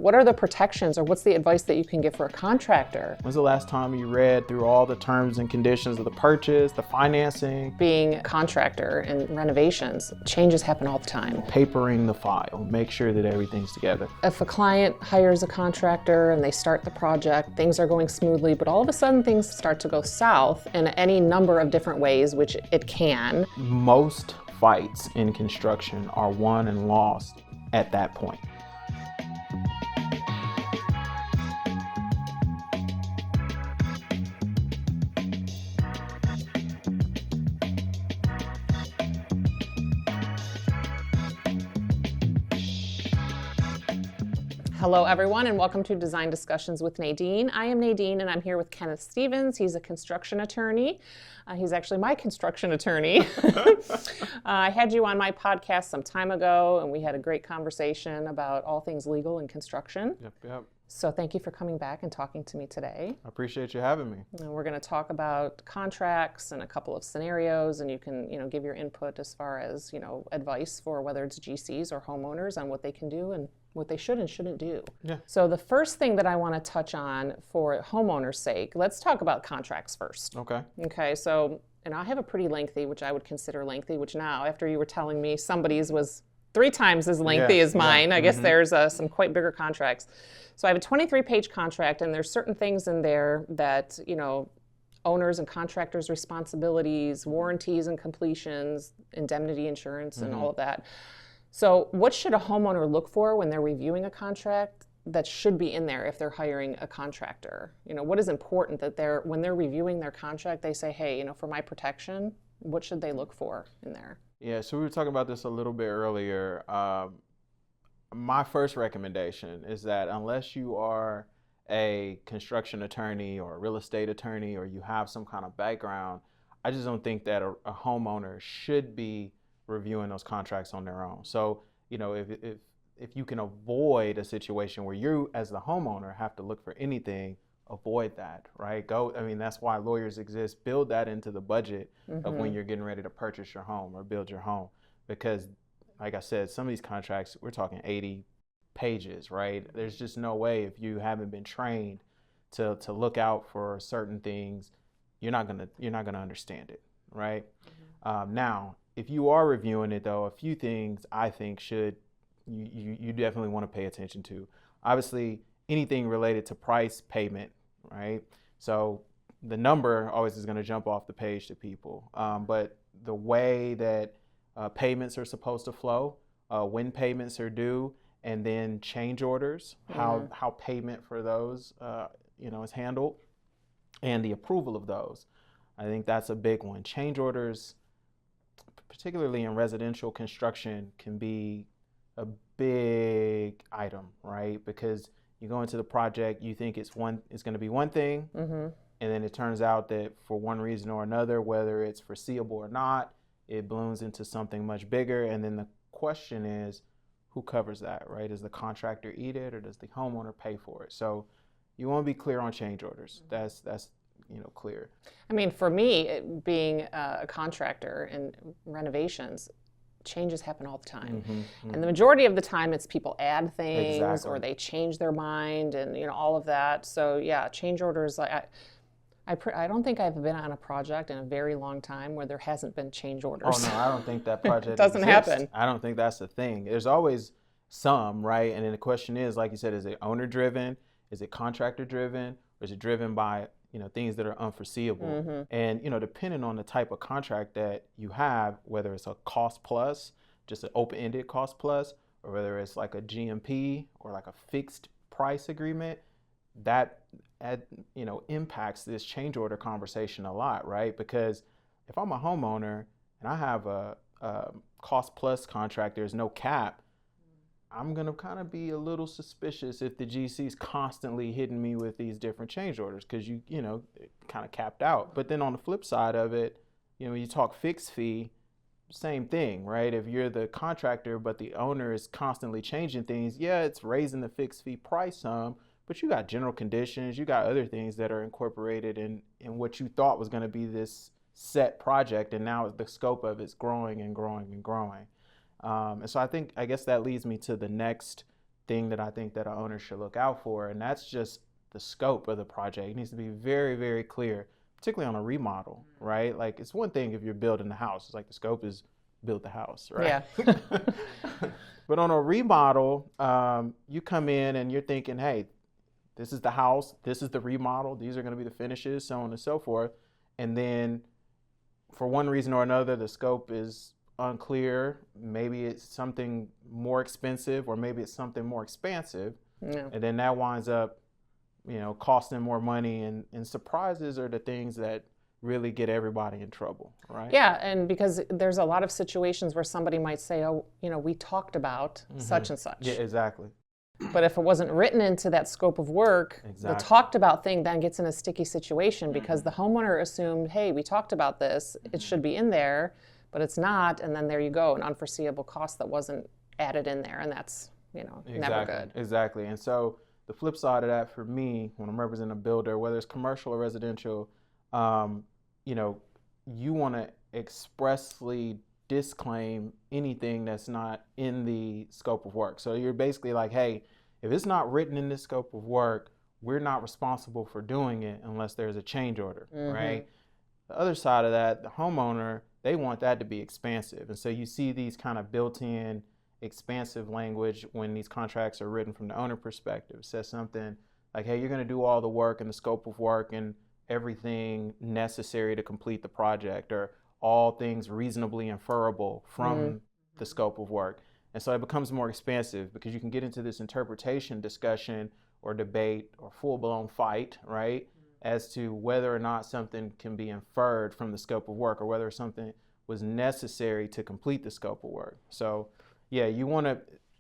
What are the protections, or what's the advice that you can give for a contractor? When's the last time you read through all the terms and conditions of the purchase, the financing? Being a contractor in renovations, changes happen all the time. Papering the file, make sure that everything's together. If a client hires a contractor and they start the project, things are going smoothly, but all of a sudden things start to go south in any number of different ways, which it can. Most fights in construction are won and lost at that point. Hello everyone, and welcome to Design Discussions with Nadine. I am Nadine and I'm here with Kenneth Stephens. He's a construction attorney. He's actually my construction attorney. I had you on my podcast some time ago and we had a great conversation about all things legal and construction. Yep. So thank you for coming back and talking to me today. I appreciate you having me. And we're going to talk about contracts and a couple of scenarios, and you can give your input as far as advice for whether it's GCs or homeowners on what they can do and what they should and shouldn't do. Yeah. So the first thing that I want to touch on for homeowners' sake, let's talk about contracts first. Okay. So, and I have a pretty lengthy, which I would consider lengthy, which now after you were telling me somebody's was 3 times as lengthy as mine, I guess there's some quite bigger contracts. So I have a 23-page contract, and there's certain things in there that, owners and contractors' responsibilities, warranties and completions, indemnity insurance, and all of that. So what should a homeowner look for when they're reviewing a contract that should be in there if they're hiring a contractor? What is important that when they're reviewing their contract, they say, hey, for my protection, what should they look for in there? Yeah, so we were talking about this a little bit earlier. My first recommendation is that unless you are a construction attorney or a real estate attorney or you have some kind of background, I just don't think that a homeowner should be reviewing those contracts on their own. So, if you can avoid a situation where you as the homeowner have to look for anything, avoid that, right? That's why lawyers exist. Build that into the budget of when you're getting ready to purchase your home or build your home. Because like I said, some of these contracts, we're talking 80 pages, right? There's just no way, if you haven't been trained to look out for certain things, you're not gonna understand it, right? Now, if you are reviewing it though, a few things I think you definitely want to pay attention to. Obviously, anything related to price, payment, right? So the number always is going to jump off the page to people, but the way that payments are supposed to flow, when payments are due, and then change orders, how payment for those is handled, and the approval of those. I think that's a big one. Change orders, particularly in residential construction, can be a big item, right? Because you go into the project, you think it's going to be one thing, and then it turns out that for one reason or another, whether it's foreseeable or not, it blooms into something much bigger. And then the question is, who covers that, right? Does the contractor eat it, or does the homeowner pay for it? So you want to be clear on change orders. That's clear. For me, being a contractor in renovations, changes happen all the time. And the majority of the time it's people add things or they change their mind and all of that. So yeah, change orders, I don't think I've been on a project in a very long time where there hasn't been change orders. Oh no, I don't think that project doesn't exists. happen. I don't think that's the thing. There's always some, right? And then the question is, like you said, is it owner driven? Is it contractor driven? Or is it driven by things that are unforeseeable? And depending on the type of contract that you have, whether it's a cost plus, just an open-ended cost plus, or whether it's like a GMP or like a fixed price agreement, that impacts this change order conversation a lot, right? Because if I'm a homeowner and I have a cost plus contract, there's no cap, I'm gonna kind of be a little suspicious if the GC's constantly hitting me with these different change orders, because you kind of capped out. But then on the flip side of it, you talk fixed fee, same thing, right? If you're the contractor but the owner is constantly changing things, yeah, it's raising the fixed fee price some, but you got general conditions, you got other things that are incorporated in what you thought was going to be this set project, and now the scope of it's growing and growing and growing. And so I guess that leads me to the next thing that I think that an owner should look out for, and that's just the scope of the project. It needs to be very, very clear, particularly on a remodel, right? Like, it's one thing if you're building the house, it's like the scope is build the house, right? Yeah. But on a remodel, you come in and you're thinking, hey, this is the house, this is the remodel, these are going to be the finishes, so on and so forth. And then for one reason or another, the scope is unclear. Maybe it's something more expensive, or maybe it's something more expansive. Yeah. And then that winds up, costing more money. And surprises are the things that really get everybody in trouble, right? Yeah, and because there's a lot of situations where somebody might say, oh, we talked about such and such. Yeah, exactly. But if it wasn't written into that scope of work, the talked about thing then gets in a sticky situation because the homeowner assumed, hey, we talked about this, it should be in there, but it's not, and then there you go, an unforeseeable cost that wasn't added in there, and that's, never good. Exactly. And so the flip side of that for me, when I'm representing a builder, whether it's commercial or residential, you want to expressly disclaim anything that's not in the scope of work. So you're basically like, hey, if it's not written in this scope of work, we're not responsible for doing it unless there's a change order, right? The other side of that, the homeowner, they want that to be expansive. And so you see these kind of built-in expansive language when these contracts are written from the owner perspective. It says something like, hey, you're going to do all the work in the scope of work and everything necessary to complete the project, or all things reasonably inferable from the scope of work. And so it becomes more expansive because you can get into this interpretation discussion or debate or full-blown fight, right, as to whether or not something can be inferred from the scope of work or whether something was necessary to complete the scope of work. So yeah, you want to,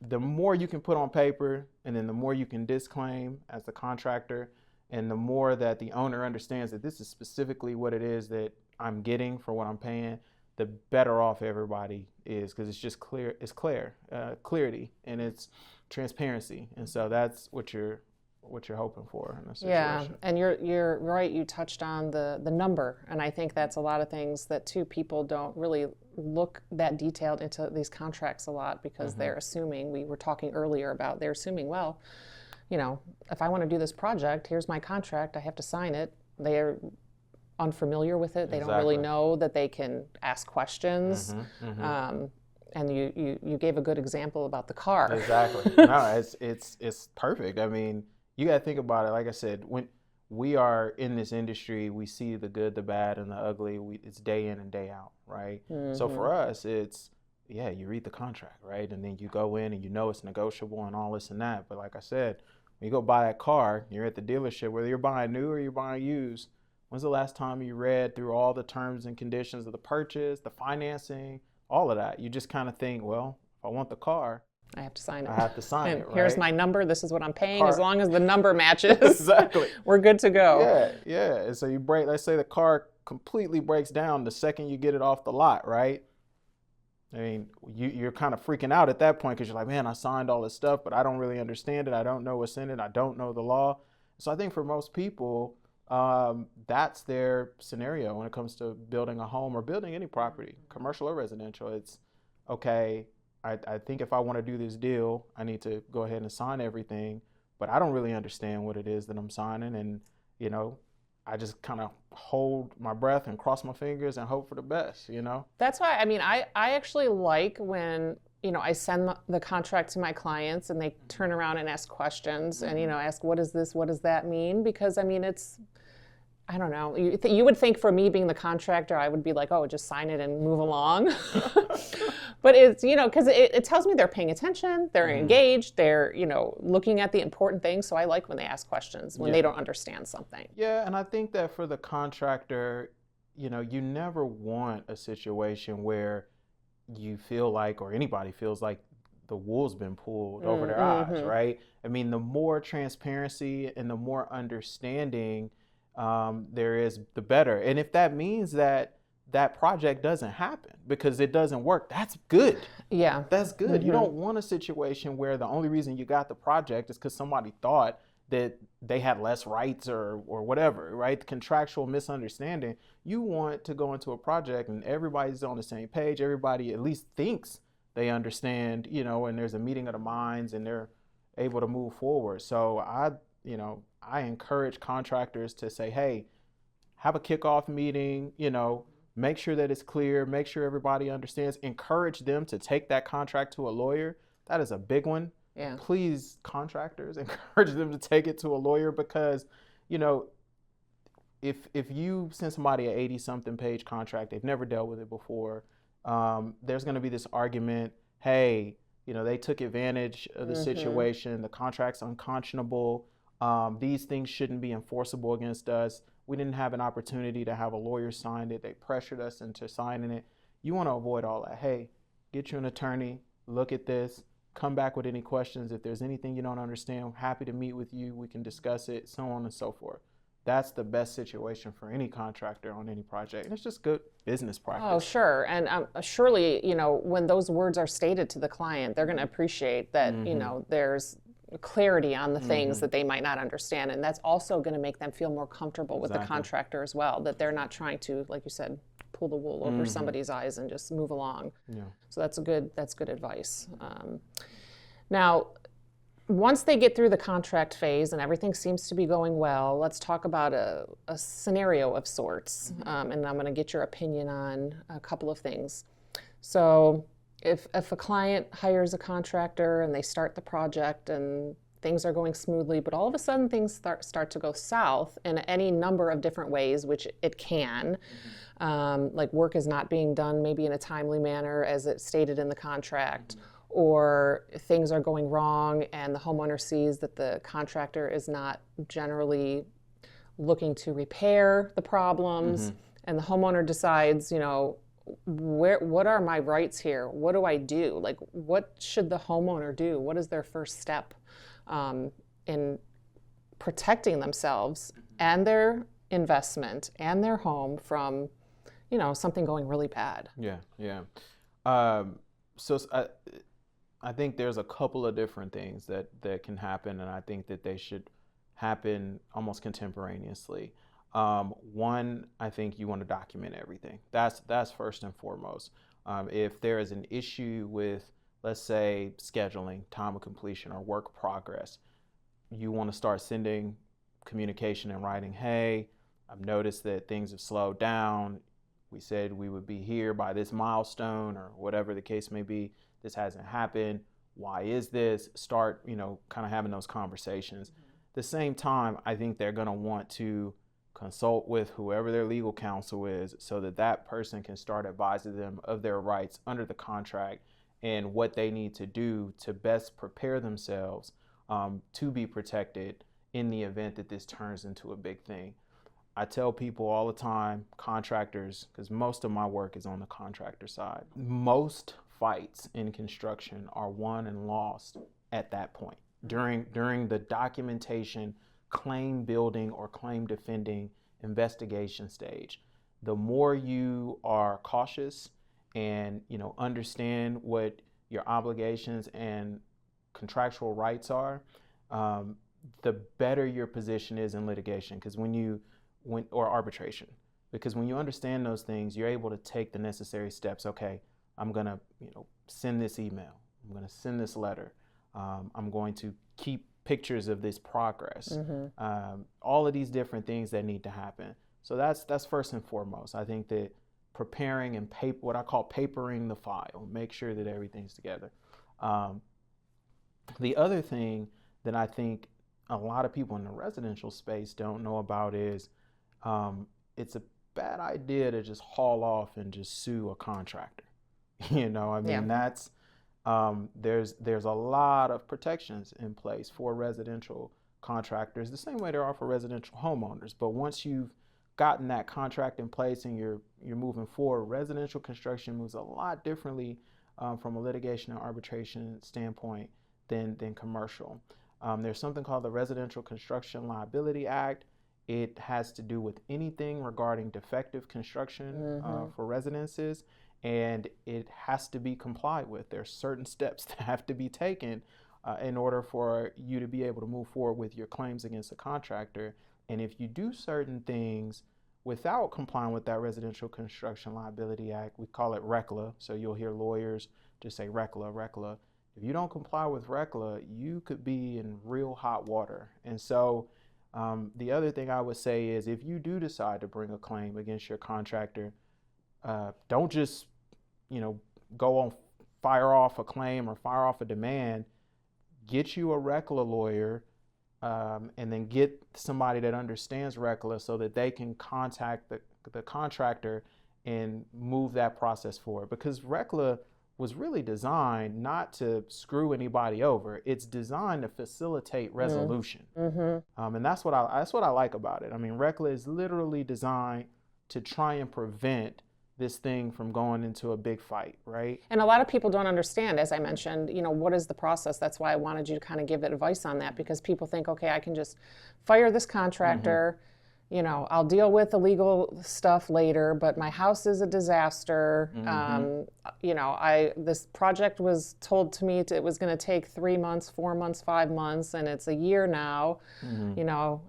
the more you can put on paper, and then the more you can disclaim as the contractor, and the more that the owner understands that this is specifically what it is that I'm getting for what I'm paying, the better off everybody is, because it's just clear. It's clarity, and it's transparency, and so that's what you're hoping for in a situation. Yeah, and you're right. You touched on the number, and I think that's a lot of things that too people don't really look that detailed into these contracts a lot because they're assuming. We were talking earlier about they're assuming, well, if I want to do this project, here's my contract. I have to sign it. They're unfamiliar with it. They don't really know that they can ask questions. And you gave a good example about the car. Exactly. No, it's perfect. I mean, you got to think about it. Like I said, when we are in this industry, we see the good, the bad, and the ugly. It's day in and day out, right? So for us, it's, you read the contract, right? And then you go in and it's negotiable and all this and that. But like I said, when you go buy that car, you're at the dealership, whether you're buying new or you're buying used, when's the last time you read through all the terms and conditions of the purchase, the financing, all of that? You just kind of think, well, if I want the car, I have to sign it. I have to sign it, right? Here's my number. This is what I'm paying. As long as the number matches, exactly, we're good to go. Yeah. And so you break. Let's say the car completely breaks down the second you get it off the lot, right? I mean, you're kind of freaking out at that point because you're like, man, I signed all this stuff, but I don't really understand it. I don't know what's in it. I don't know the law. So I think for most people, that's their scenario when it comes to building a home or building any property, commercial or residential. It's okay. I think if I want to do this deal, I need to go ahead and sign everything, but I don't really understand what it is that I'm signing. And, I just kind of hold my breath and cross my fingers and hope for the best, That's why, I actually like when, I send the contract to my clients and they turn around and ask questions and, ask, what is this? What does that mean? Because, it's, I don't know. You would think for me being the contractor, I would be like, oh, just sign it and move along. But it's, because it tells me they're paying attention, they're engaged, they're, looking at the important things. So I like when they ask questions, when they don't understand something. Yeah, and I think that for the contractor, you never want a situation where you feel like, or anybody feels like, the wool's been pulled over their eyes, right? I mean, the more transparency and the more understanding there is, the better. And if that means that project doesn't happen because it doesn't work, that's good. Yeah. That's good. You don't want a situation where the only reason you got the project is because somebody thought that they had less rights or whatever, right? The contractual misunderstanding. You want to go into a project and everybody's on the same page. Everybody at least thinks they understand, and there's a meeting of the minds and able to move forward. So I encourage contractors to say, hey, have a kickoff meeting, make sure that it's clear, make sure everybody understands, encourage them to take that contract to a lawyer. That is a big one. Yeah. Please, contractors, encourage them to take it to a lawyer, because, if you send somebody an 80-something page contract, they've never dealt with it before, there's going to be this argument, hey, they took advantage of the situation, the contract's unconscionable, these things shouldn't be enforceable against us. We didn't have an opportunity to have a lawyer sign it. They pressured us into signing it. You want to avoid all that. Hey, get you an attorney, look at this, come back with any questions. If there's anything you don't understand, I'm happy to meet with you. We can discuss it, so on and so forth. That's the best situation for any contractor on any project. And it's just good business practice. Oh, sure. And surely, when those words are stated to the client, they're going to appreciate that, there's clarity on the things that they might not understand. And that's also going to make them feel more comfortable with the contractor as well, that they're not trying to, like you said, pull the wool over somebody's eyes and just move along. Yeah. So that's good advice. Now, once they get through the contract phase and everything seems to be going well, let's talk about a scenario of sorts. And I'm going to get your opinion on a couple of things. So if a client hires a contractor and they start the project and things are going smoothly, but all of a sudden things start to go south in any number of different ways, which it can, like work is not being done maybe in a timely manner as it's stated in the contract, or things are going wrong and the homeowner sees that the contractor is not generally looking to repair the problems, and the homeowner decides, what are my rights here? What do I do? Like, what should the homeowner do? What is their first step in protecting themselves and their investment and their home from, something going really bad? Yeah. So I think there's a couple of different things that can happen, and I think that they should happen almost contemporaneously. One, I think you want to document everything. That's first and foremost. If there is an issue with, let's say, scheduling, time of completion, or work progress, you want to start sending communication in writing. Hey, I've noticed that things have slowed down. We said we would be here by this milestone, or whatever the case may be. This hasn't happened. Why is this? Start, kind of having those conversations. At the same time, I think they're going to want to consult with whoever their legal counsel is, so that person can start advising them of their rights under the contract and what they need to do to best prepare themselves to be protected in the event that this turns into a big thing. I tell people all the time, contractors, because most of my work is on the contractor side, most fights in construction are won and lost at that point. During the documentation, claim building, or claim defending investigation stage. The more you are cautious and understand what your obligations and contractual rights are, the better your position is in litigation, or arbitration. Because when you understand those things, you're able to take the necessary steps. Okay, I'm gonna send this email. I'm gonna send this letter. I'm going to keep pictures of this progress. All of these different things that need to happen. So that's first and foremost. I think that preparing and what I call papering the file, make sure that everything's together. The other thing that I think a lot of people in the residential space don't know about is it's a bad idea to just haul off and just sue a contractor. That's there's a lot of protections in place for residential contractors, the same way there are for residential homeowners. But once you've gotten that contract in place and you're moving forward, residential construction moves a lot differently from a litigation and arbitration standpoint than commercial. There's something called the Residential Construction Liability Act. It has to do with anything regarding defective construction for residences, and it has to be complied with. There's certain steps that have to be taken in order for you to be able to move forward with your claims against a contractor. And if you do certain things without complying with that Residential Construction Liability Act, we call it RECLA. So you'll hear lawyers just say RECLA. if you don't comply with RECLA, you could be in real hot water. And so the other thing I would say is, if you do decide to bring a claim against your contractor, don't just, go on, fire off a claim or fire off a demand. Get you a RECLA lawyer, and then get somebody that understands RECLA so that they can contact the contractor and move that process forward. Because RECLA was really designed not to screw anybody over. It's designed to facilitate resolution. And that's what I like about it. I mean, RECLA is literally designed to try and prevent this thing from going into a big fight, right? And a lot of people don't understand, as I mentioned, what is the process? That's why I wanted you to kind of give advice on that, because people think, okay, I can just fire this contractor, I'll deal with the legal stuff later, but my house is a disaster. This project was told to me it was going to take 3 months, 4 months, 5 months, and it's a year now,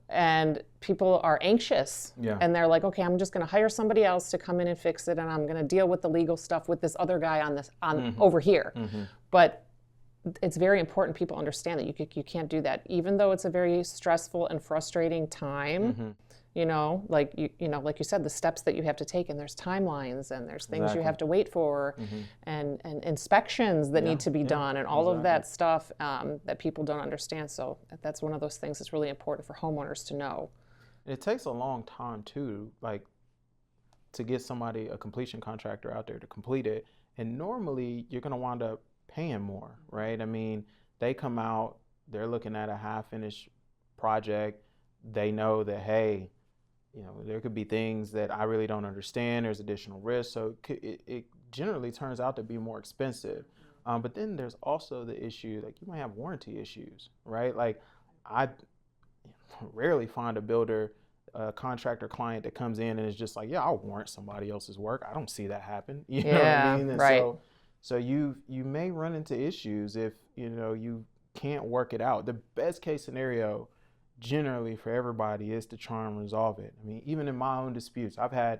and people are anxious. And they're like, okay, I'm just going to hire somebody else to come in and fix it, and I'm going to deal with the legal stuff with this other guy over here. But it's very important people understand that you can't do that, even though it's a very stressful and frustrating time. Like you said, the steps that you have to take, and there's timelines, and there's things you have to wait for, and inspections that need to be done, and all of that stuff that people don't understand. So that's one of those things that's really important for homeowners to know. It takes a long time too, like, to get somebody, a completion contractor out there to complete it. And normally you're going to wind up paying more, right? I mean, they come out, they're looking at a half-finished project. They know that, hey, there could be things that I really don't understand. There's additional risk. So it generally turns out to be more expensive. But then there's also the issue, like, you might have warranty issues, right? Like, I rarely find a builder, a contractor client that comes in and is just like, yeah, I'll warrant somebody else's work. I don't see that happen. You know what I mean? And right. So you may run into issues if, you can't work it out. The best case scenario generally for everybody is to try and resolve it. I mean, even in my own disputes, I've had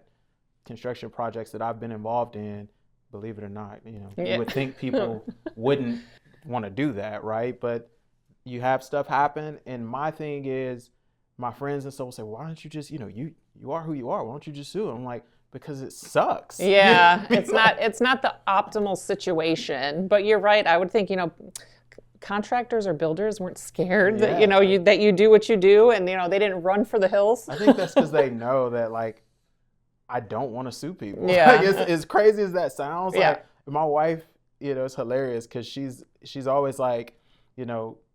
construction projects that I've been involved in, believe it or not, you would think people wouldn't want to do that, right? But you have stuff happen, and my thing is, my friends and stuff will say, why don't you just, you are who you are, why don't you just sue? I'm like, because it sucks. Yeah, it's not the optimal situation, but you're right. I would think, contractors or builders weren't scared that that you do what you do, and they didn't run for the hills. I think that's because they know that, like, I don't want to sue people. Yeah. Like, as crazy as that sounds, like, my wife, it's hilarious because she's always like, you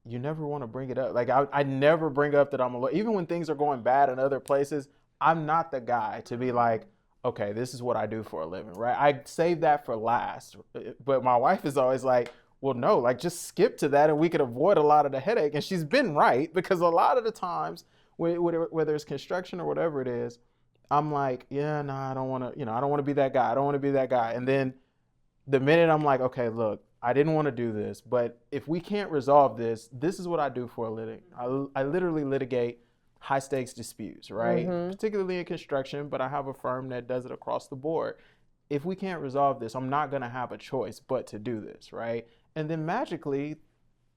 never want to bring it up. Like, I never bring up that I'm a lawyer. Even when things are going bad in other places, I'm not the guy to be like, okay, this is what I do for a living, right? I save that for last. But my wife is always like, well, no, like, just skip to that and we could avoid a lot of the headache. And she's been right, because a lot of the times, whether it's construction or whatever it is, I'm like, yeah, no, I don't want to, I don't want to be that guy. I don't want to be that guy. And then the minute I'm like, okay, look, I didn't want to do this, but if we can't resolve this, this is what I do for a living. I literally litigate high stakes disputes, right? Particularly in construction, but I have a firm that does it across the board. If we can't resolve this, I'm not going to have a choice but to do this, right? And then magically,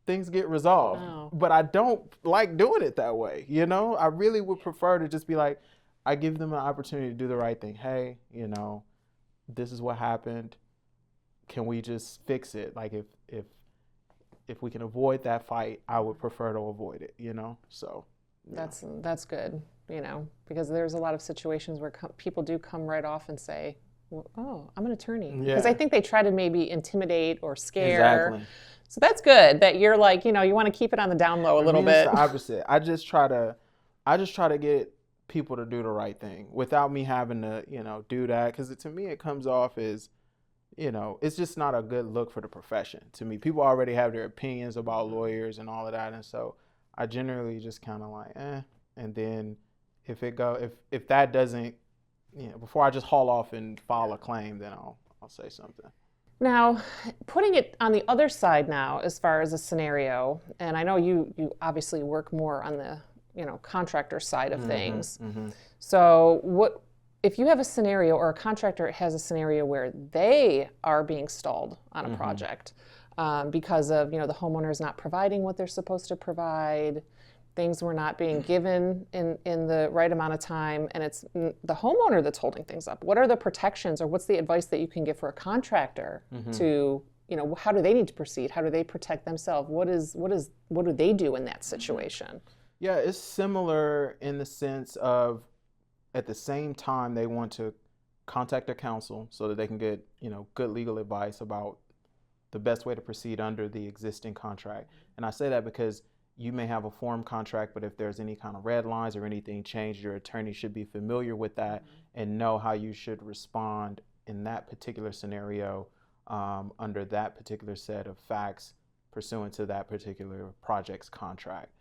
things get resolved. Oh. But I don't like doing it that way, I really would prefer to just be like, I give them an opportunity to do the right thing. Hey, this is what happened. Can we just fix it? Like, if we can avoid that fight, I would prefer to avoid it, So yeah. That's good, because there's a lot of situations where people do come right off and say, well, oh, I'm an attorney. Because I think they try to maybe intimidate or scare. Exactly. So that's good that you're like, you want to keep it on the down low a little bit. It's the opposite. I just try to get people to do the right thing without me having to, do that. Because to me, it comes off as, it's just not a good look for the profession. To me, people already have their opinions about lawyers and all of that. And so I generally just kind of like, and then if that doesn't, before I just haul off and file a claim, then I'll say something. Now, putting it on the other side now, as far as a scenario, and I know you obviously work more on the, contractor side of things. So what, if you have a scenario, or a contractor has a scenario where they are being stalled on a project, because of, the homeowner is not providing what they're supposed to provide. Things were not being given in the right amount of time, and it's the homeowner that's holding things up. What are the protections, or what's the advice that you can give for a contractor to, how do they need to proceed? How do they protect themselves? What do they do in that situation? Yeah, it's similar in the sense of, at the same time, they want to contact their counsel so that they can get, good legal advice about the best way to proceed under the existing contract. And I say that because you may have a form contract, but if there's any kind of red lines or anything changed, your attorney should be familiar with that and know how you should respond in that particular scenario under that particular set of facts pursuant to that particular project's contract.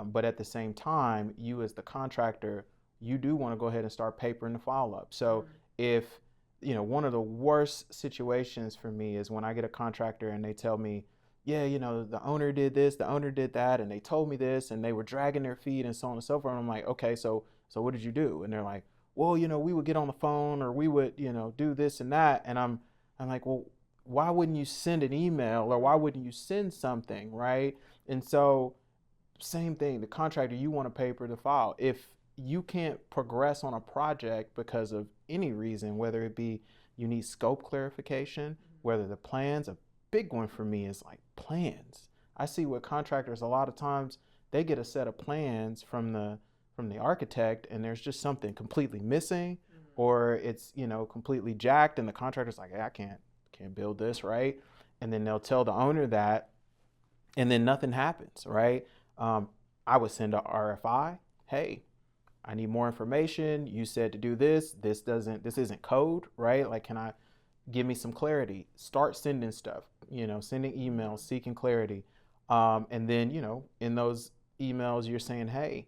But at the same time, you as the contractor, you do want to go ahead and start papering the file up. So if, one of the worst situations for me is when I get a contractor and they tell me, yeah, the owner did this, the owner did that, and they told me this, and they were dragging their feet and so on and so forth. And I'm like, okay, so what did you do? And they're like, well, we would get on the phone, or we would, do this and that. And I'm like, well, why wouldn't you send an email, or why wouldn't you send something, right? And so same thing, the contractor, you want to paper the file. If you can't progress on a project because of any reason, whether it be you need scope clarification, whether the plans, a big one for me is like plans. I see with contractors, a lot of times they get a set of plans from the architect, and there's just something completely missing, or it's completely jacked, and the contractor's like, hey, I can't build this, right? And then they'll tell the owner that, and then nothing happens, right? I would send a RFI. Hey, I need more information. You said to do this. This isn't code, right? Like, give me some clarity. Start sending stuff, sending emails, seeking clarity. And then, in those emails, you're saying, hey,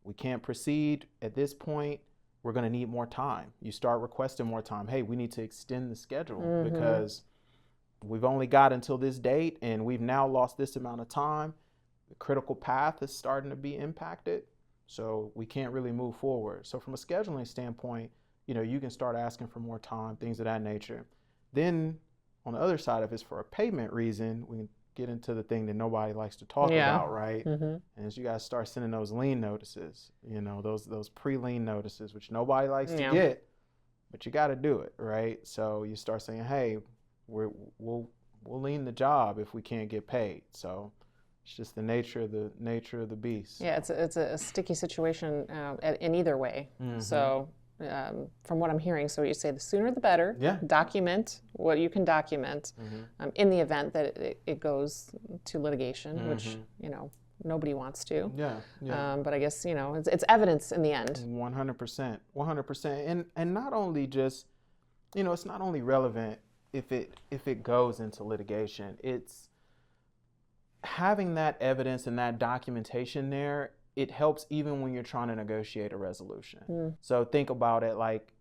we can't proceed at this point. We're going to need more time. You start requesting more time. Hey, we need to extend the schedule because we've only got until this date, and we've now lost this amount of time. The critical path is starting to be impacted, so we can't really move forward. So from a scheduling standpoint, you can start asking for more time, things of that nature. Then on the other side, if it's for a payment reason, we can get into the thing that nobody likes to talk about, right? And as you guys start sending those lien notices, those pre-lien notices, which nobody likes to get, but you got to do it, right? So you start saying, hey, we'll lien the job if we can't get paid. So it's just the nature of the beast. Yeah, it's a sticky situation in either way. So from what I'm hearing, so you say the sooner the better. Yeah. Document what you can document in the event that it goes to litigation, which nobody wants to. Yeah. But I guess it's evidence in the end. 100%. And not only just it's not only relevant if it goes into litigation. It's having that evidence and that documentation there. It helps even when you're trying to negotiate a resolution. So think about it like,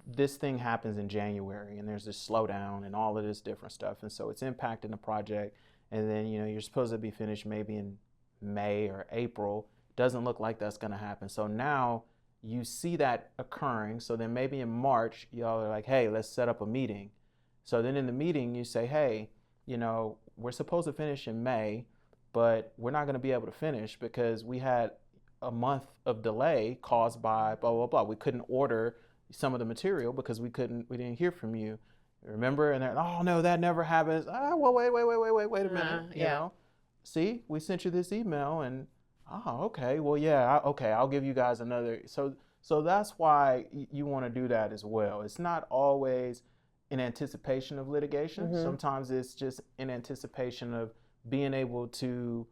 this thing happens in January and there's this slowdown and all of this different stuff. And so it's impacting the project. And then, you're supposed to be finished maybe in May or April. Doesn't look like that's going to happen. So now you see that occurring. So then maybe in March, y'all are like, hey, let's set up a meeting. So then in the meeting, you say, hey, we're supposed to finish in May, but we're not going to be able to finish because we had a month of delay caused by blah, blah, blah. We couldn't order some of the material because we didn't hear from you. Remember? And they're, oh, no, that never happens. Well, wait a minute. See, we sent you this email and, okay. Well, yeah, I'll give you guys another. So that's why you want to do that as well. It's not always in anticipation of litigation. Sometimes it's just in anticipation of being able to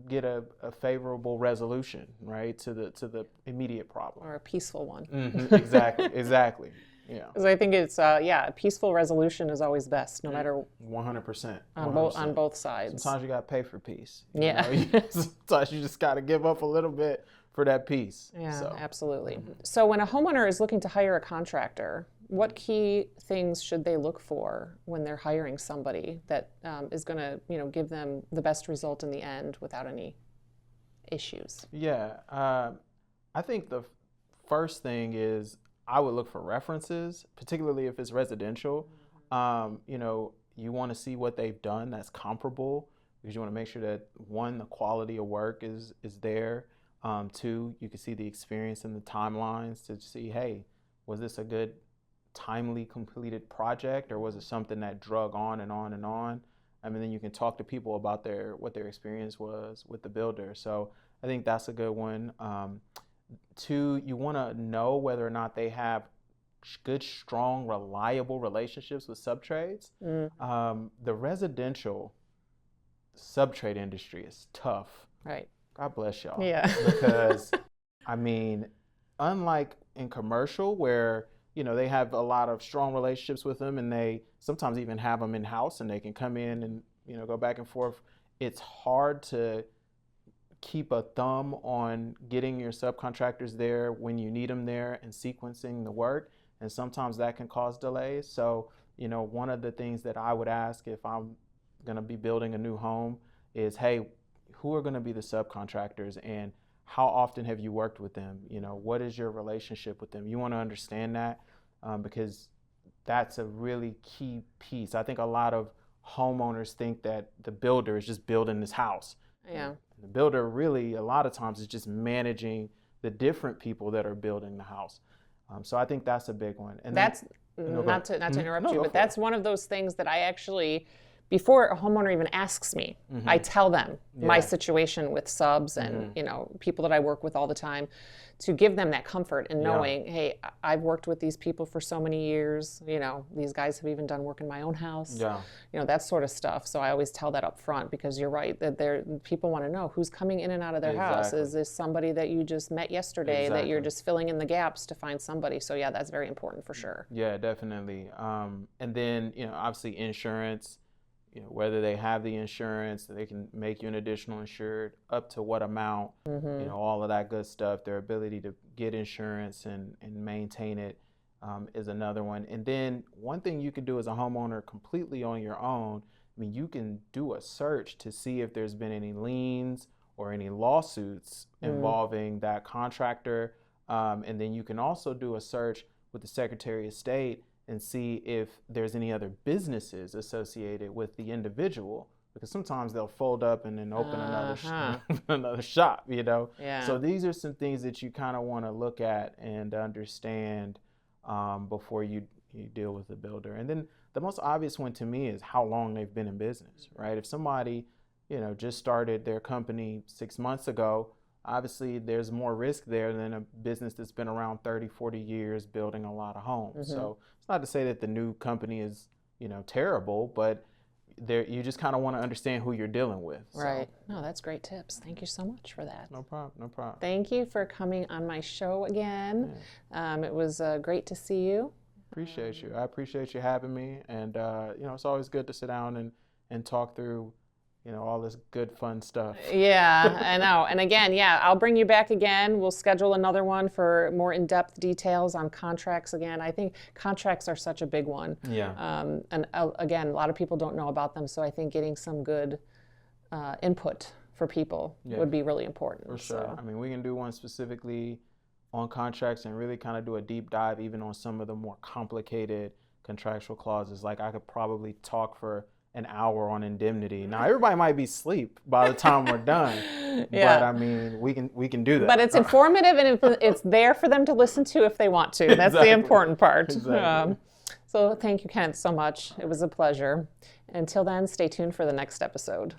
get a favorable resolution, right, to the immediate problem, or a peaceful one. Exactly. Yeah. Because I think it's a peaceful resolution is always best, no matter 100%. on both sides. Sometimes you got to pay for peace. Yeah. Sometimes you just got to give up a little bit for that peace. Yeah, absolutely. So when a homeowner is looking to hire a contractor, what key things should they look for when they're hiring somebody that is going to, give them the best result in the end without any issues? Yeah, I think the first thing is I would look for references, particularly if it's residential. you want to see what they've done that's comparable, because you want to make sure that, one, the quality of work is there. Two, you can see the experience and the timelines to see, hey, was this a good, timely completed project, or was it something that drug on and on and on? I mean, then you can talk to people about what their experience was with the builder. So I think that's a good one. Two, you want to know whether or not they have good, strong, reliable relationships with subtrades. The residential subtrade industry is tough. Right. God bless y'all. Yeah. Because, I mean, unlike in commercial where, they have a lot of strong relationships with them, and they sometimes even have them in-house and they can come in and, go back and forth. It's hard to keep a thumb on getting your subcontractors there when you need them there and sequencing the work. And sometimes that can cause delays. So, one of the things that I would ask if I'm going to be building a new home is, hey, who are going to be the subcontractors, and how often have you worked with them? What is your relationship with them? You want to understand that, because that's a really key piece. I think a lot of homeowners think that the builder is just building this house. Yeah. The builder really, a lot of times, is just managing the different people that are building the house. So I think that's a big one. And that's not to interrupt you, but that's one of those things that I actually, before a homeowner even asks me, I tell them my situation with subs and people that I work with all the time, to give them that comfort in knowing, hey, I've worked with these people for so many years. These guys have even done work in my own house. That sort of stuff. So I always tell that up front, because you're right, that people want to know who's coming in and out of their house. Is this somebody that you just met yesterday that you're just filling in the gaps to find somebody? So yeah, that's very important for sure. Yeah, definitely. And then obviously insurance. Whether they have the insurance, they can make you an additional insured, up to what amount, all of that good stuff. Their ability to get insurance and maintain it is another one. And then one thing you can do as a homeowner completely on your own, you can do a search to see if there's been any liens or any lawsuits involving that contractor. And then you can also do a search with the Secretary of State and see if there's any other businesses associated with the individual, because sometimes they'll fold up and then open another shop, Yeah. So these are some things that you kind of want to look at and understand before you deal with the builder. And then the most obvious one to me is how long they've been in business, right? If somebody, just started their company 6 months ago, obviously there's more risk there than a business that's been around 30, 40 years building a lot of homes. So it's not to say that the new company is, terrible, but you just kind of want to understand who you're dealing with. Right. No, that's great tips. Thank you so much for that. No problem. Thank you for coming on my show again. It was great to see you. Appreciate you. I appreciate you having me. And, it's always good to sit down and talk through all this good, fun stuff. Yeah, I know. And again, I'll bring you back again. We'll schedule another one for more in-depth details on contracts again. I think contracts are such a big one. Yeah. And again, a lot of people don't know about them. So I think getting some good input for people would be really important. For sure. So. We can do one specifically on contracts and really kind of do a deep dive even on some of the more complicated contractual clauses. Like I could probably talk for an hour on indemnity. Now everybody might be asleep by the time we're done, but we can do that. But it's informative, and it's there for them to listen to if they want to. That's the important part. Exactly. So thank you, Kenneth, so much. It was a pleasure. Until then, stay tuned for the next episode.